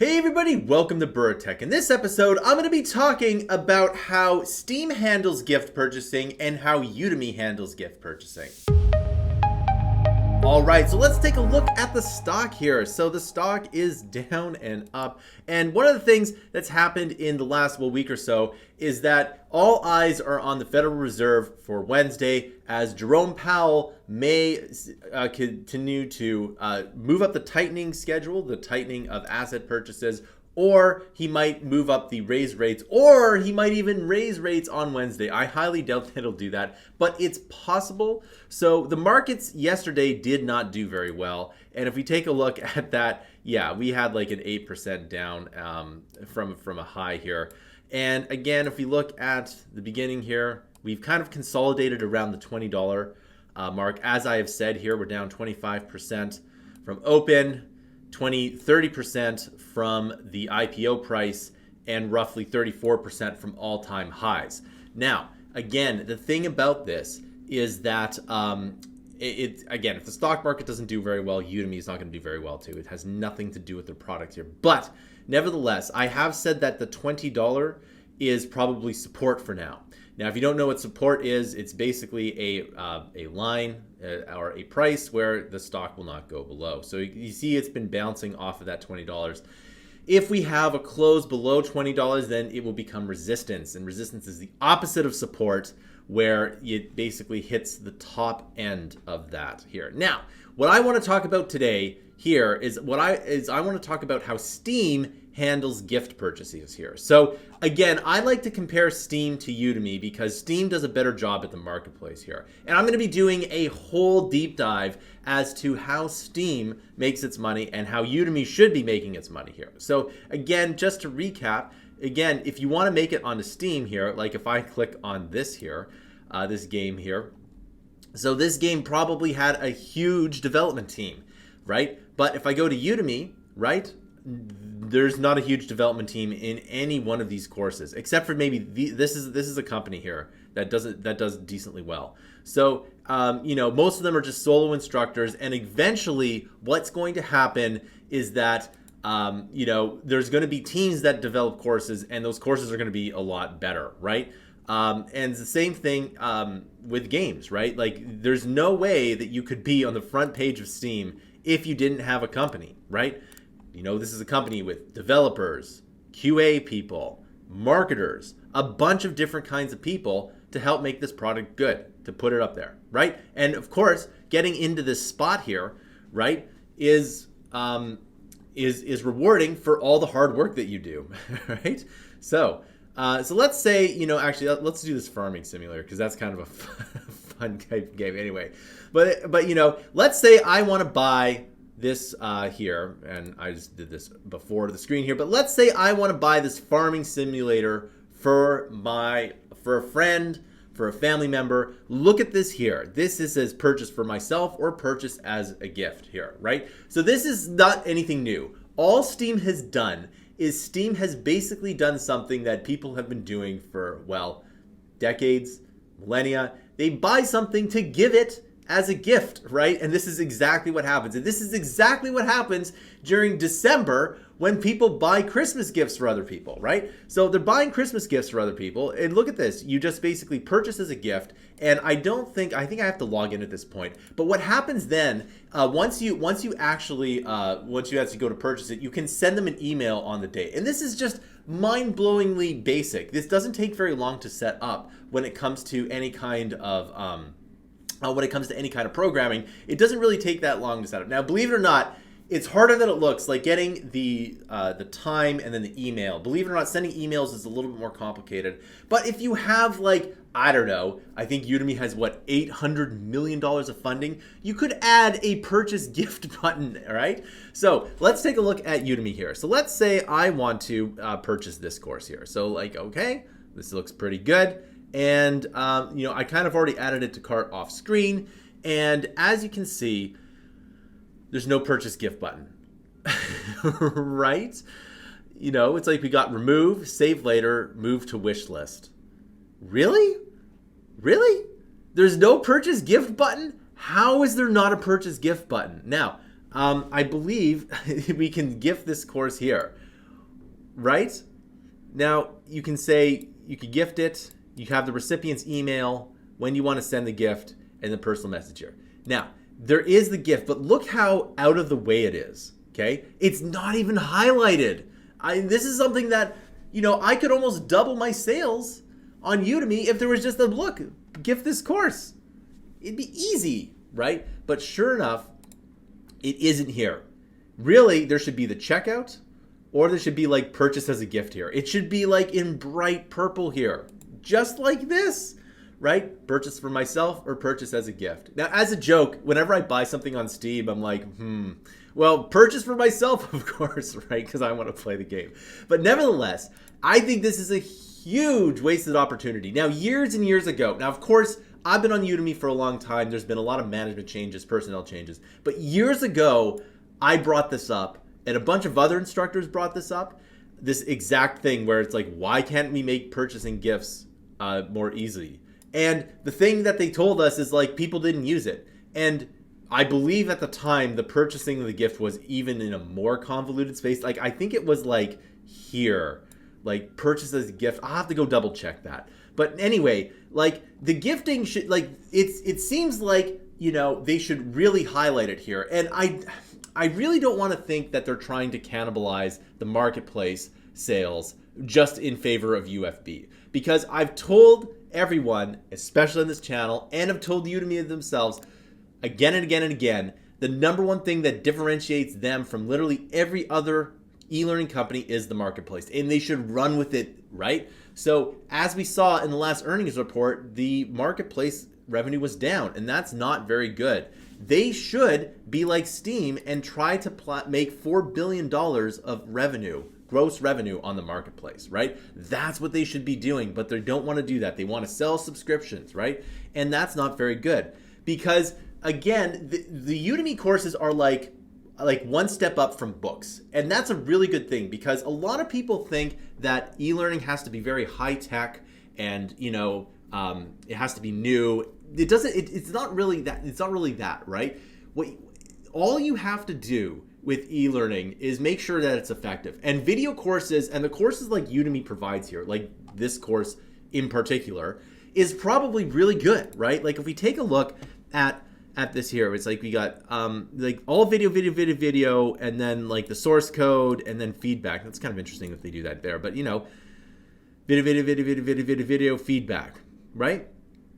Hey everybody, welcome to Bura Tech. In this episode, I'm going to be talking about how Steam handles gift purchasing and how Udemy handles gift purchasing. Alright, so let's take a look at the stock here. So the stock is down and up. And one of the things that's happened in the last week or so is that all eyes are on the Federal Reserve for Wednesday as Jerome Powell may continue to move up the tightening schedule, the tightening of asset purchases, or he might move up the raise rates, or he might even raise rates on Wednesday. I highly doubt that he'll do that, but it's possible. So the markets yesterday did not do very well. And if we take a look at that, yeah, we had like an 8% down from a high here. And again, if we look at the beginning here, we've kind of consolidated around the $20 mark. As I have said here, we're down 25% from open, 30% from the IPO price, and roughly 34% from all-time highs. Now, again, the thing about this is that again, if the stock market doesn't do very well, Udemy is not going to do very well too. It has nothing to do with their product here. But nevertheless, I have said that the $20 is probably support for now. Now, if you don't know what support is, it's basically a line or a price where the stock will not go below. So you see it's been bouncing off of that $20. If we have a close below $20, then it will become resistance. And resistance is the opposite of support, where it basically hits the top end of that here. Now, what I want to talk about today here is I want to talk about how Steam handles gift purchases here. So again, I like to compare Steam to Udemy because Steam does a better job at the marketplace here. And I'm going to be doing a whole deep dive as to how Steam makes its money and how Udemy should be making its money here. So again, just to recap, again, if you want to make it onto Steam here, like if I click on this here, this game here, so this game probably had a huge development team, right? But if I go to Udemy, right, there's not a huge development team in any one of these courses, except for maybe this is a company here that does decently well. So most of them are just solo instructors, and eventually what's going to happen is that there's going to be teams that develop courses, and those courses are going to be a lot better, right? And it's the same thing with games, right? Like, there's no way that you could be on the front page of Steam if you didn't have a company, right? This is a company with developers, QA people, marketers, a bunch of different kinds of people to help make this product good, to put it up there, right? And of course, getting into this spot here, right, is rewarding for all the hard work that you do, right? So let's say, actually, let's do this farming simulator because that's kind of a fun type of game anyway. But let's say I want to buy this here, and I just did this before the screen here, but let's say I want to buy this farming simulator for a friend, for a family member. Look at this here. This says purchase for myself or purchase as a gift here, right? So this is not anything new. All Steam has done is Steam has basically done something that people have been doing for, well, decades, millennia. They buy something to give it as a gift, right? And this is exactly what happens. And this is exactly what happens during December when people buy Christmas gifts for other people, right? So they're buying Christmas gifts for other people. And look at this. You just basically purchase as a gift. And I think I have to log in at this point. But what happens then, once you actually go to purchase it, you can send them an email on the day. And this is just mind-blowingly basic. This doesn't take very long to set up when it comes to any kind of programming. It doesn't really take that long to set up. Now, believe it or not, it's harder than it looks. Like getting the time and then the email. Believe it or not, sending emails is a little bit more complicated. But if you have, like, I don't know, I think Udemy has $800 million of funding. You could add a purchase gift button, all right? So let's take a look at Udemy here. So let's say I want to purchase this course here. So like, okay, this looks pretty good. And, I kind of already added it to cart off screen. And as you can see, there's no purchase gift button, right? It's like we got remove, save later, move to wish list. Really? Really? There's no purchase gift button? How is there not a purchase gift button? Now, I believe we can gift this course here, right? Now, you can say you could gift it. You have the recipient's email, when you want to send the gift, and the personal message here. Now, there is the gift, but look how out of the way it is, okay? It's not even highlighted. This is something that, I could almost double my sales on Udemy if there was just a look, gift this course. It'd be easy, right? But sure enough, it isn't here. Really, there should be the checkout, or there should be like purchase as a gift here. It should be like in bright purple here, just like this, right? Purchase for myself or purchase as a gift. Now, as a joke, whenever I buy something on Steam, I'm like, well, purchase for myself, of course, right? Because I want to play the game. But nevertheless, I think this is a huge wasted opportunity. Now, years and years ago, now, of course, I've been on Udemy for a long time. There's been a lot of management changes, personnel changes. But years ago, I brought this up, and a bunch of other instructors brought this up, this exact thing where it's like, why can't we make purchasing gifts more easy? And the thing that they told us is like people didn't use it. And I believe at the time the purchasing of the gift was even in a more convoluted space. Like I think it was like here, like purchase as a gift. I'll have to go double check that. But anyway, like the gifting should like it seems like, they should really highlight it here. And I really don't want to think that they're trying to cannibalize the marketplace sales just in favor of UFB. Because I've told everyone, especially on this channel, and have told Udemy themselves again and again and again, the number one thing that differentiates them from literally every other e-learning company is the marketplace. And they should run with it, right? So as we saw in the last earnings report, the marketplace revenue was down, and that's not very good. They should be like Steam and try to make $4 billion of revenue, gross revenue on the marketplace, right? That's what they should be doing, but they don't want to do that. They want to sell subscriptions, right? And that's not very good because, again, the Udemy courses are like one step up from books. And that's a really good thing because a lot of people think that e-learning has to be very high tech and, it has to be new. It doesn't, it's not really that, right? All you have to do with e-learning is make sure that it's effective. And video courses and the courses like Udemy provides here, like this course in particular, is probably really good, right? Like if we take a look at this here, it's like we got like all video, and then like the source code and then feedback. That's kind of interesting if they do that there, but video feedback, right?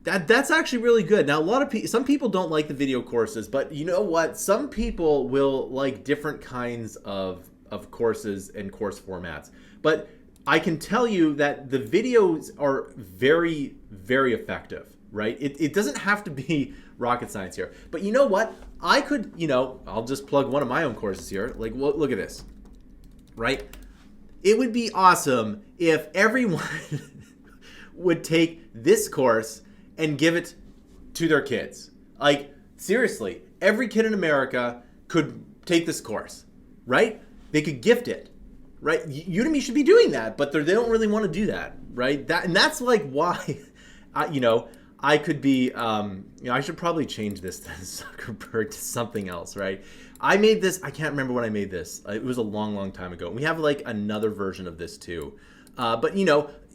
That's actually really good. Now, some people don't like the video courses, but you know what? Some people will like different kinds of courses and course formats. But I can tell you that the videos are very, very effective, right? It doesn't have to be rocket science here. But you know what? I could, I'll just plug one of my own courses here. Like, look at this, right? It would be awesome if everyone would take this course and give it to their kids. Like, seriously, every kid in America could take this course, right? They could gift it, right? Udemy should be doing that, but they don't really want to do that, right? And that's like why, I could be, I should probably change this to Zuckerberg to something else, right? I made this, I can't remember when I made this. It was a long, long time ago. We have like another version of this too. But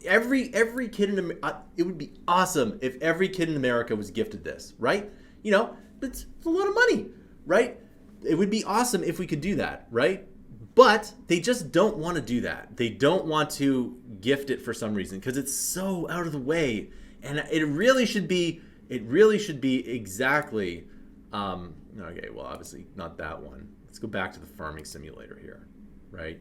every kid in America, it would be awesome if every kid in America was gifted this, right? It's a lot of money, right? It would be awesome if we could do that, right? But they just don't want to do that. They don't want to gift it for some reason because it's so out of the way. And it really should be exactly, okay, well, obviously not that one. Let's go back to the farming simulator here, right?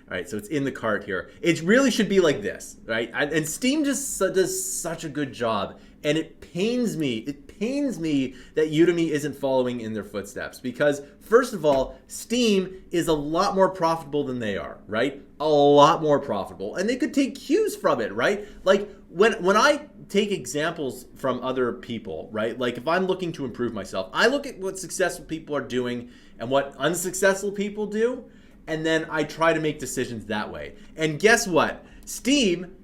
All right, so it's in the cart here. It really should be like this, right? And Steam just does such a good job. And it pains me that Udemy isn't following in their footsteps. Because, first of all, Steam is a lot more profitable than they are, right? A lot more profitable. And they could take cues from it, right? Like, when I take examples from other people, right? Like, if I'm looking to improve myself, I look at what successful people are doing and what unsuccessful people do. And then I try to make decisions that way. And guess what? Steam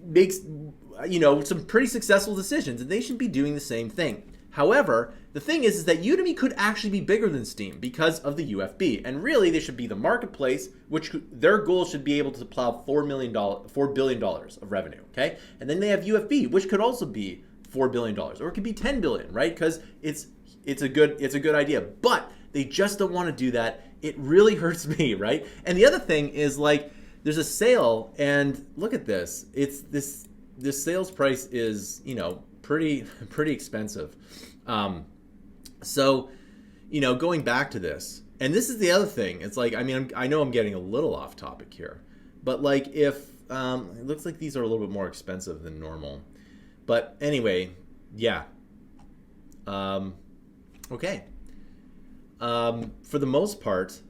makes, some pretty successful decisions, and they should be doing the same thing. However, the thing is that Udemy could actually be bigger than Steam because of the UFB. And really, they should be the marketplace, which their goal should be able to plow $4 billion of revenue, okay? And then they have UFB, which could also be $4 billion, or it could be 10 billion, right? Because it's a good idea, but they just don't want to do that. It really hurts me, right? And the other thing is, like, there's a sale, and look at this. It's this sales price is, you know, pretty expensive. So, you know, going back to this, and this is the other thing. It's like, I mean, I know I'm getting a little off topic here, but like if it looks like these are a little bit more expensive than normal. But anyway, yeah. Okay. For the most part,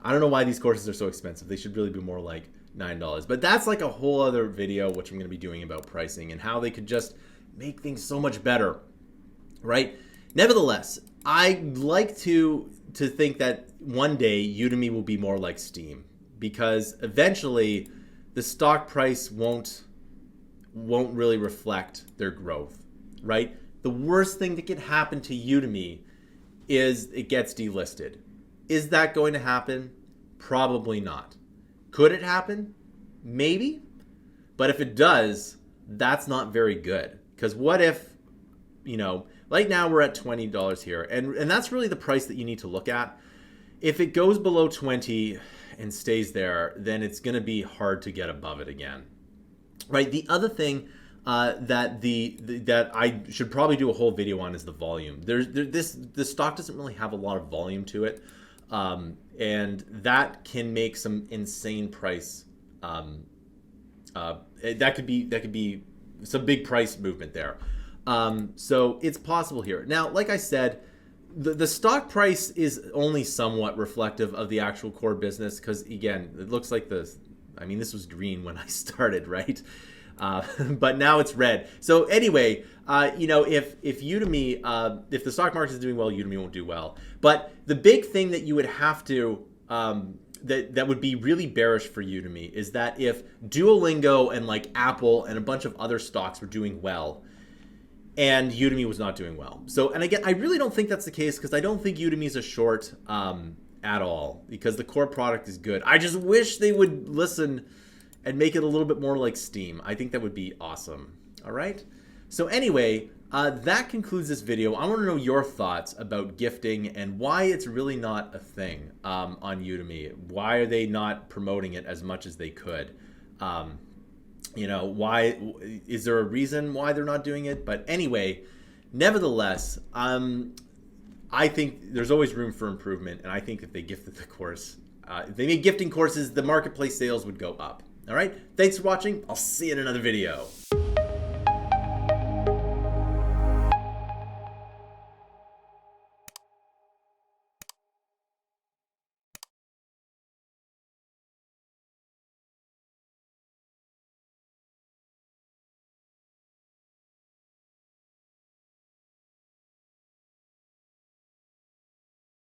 I don't know why these courses are so expensive. They should really be more like $9. But that's like a whole other video, which I'm going to be doing about pricing and how they could just make things so much better, right? Nevertheless, I like to think that one day Udemy will be more like Steam, because eventually the stock price won't really reflect their growth, right? The worst thing that could happen to Udemy is it gets delisted. Is that going to happen? Probably not. Could it happen? Maybe. But if it does, that's not very good. Because what if, you know, right now we're at $20 here, and that's really the price that you need to look at. If it goes below 20 and stays there, then it's going to be hard to get above it again. Right? The other thing that I should probably do a whole video on is the volume. This stock doesn't really have a lot of volume to it, and that can make some insane price. That could be some big price movement there. So it's possible here. Now, like I said, the stock price is only somewhat reflective of the actual core business, because again, it looks like this. I mean, this was green when I started, right? But now it's red. So anyway, you know, if Udemy, if the stock market is doing well, Udemy won't do well. But the big thing that you would have to, that would be really bearish for Udemy is that if Duolingo and like Apple and a bunch of other stocks were doing well, and Udemy was not doing well. So, and again, I really don't think that's the case, because I don't think Udemy is a short at all, because the core product is good. I just wish they would listen and make it a little bit more like Steam. I think that would be awesome. All right. So anyway, that concludes this video. I want to know your thoughts about gifting and why it's really not a thing on Udemy. Why are they not promoting it as much as they could? You know, why is there a reason why they're not doing it? But anyway, nevertheless, I think there's always room for improvement, and I think if they gifted the course, if they made gifting courses, the marketplace sales would go up. All right, thanks for watching. I'll see you in another video.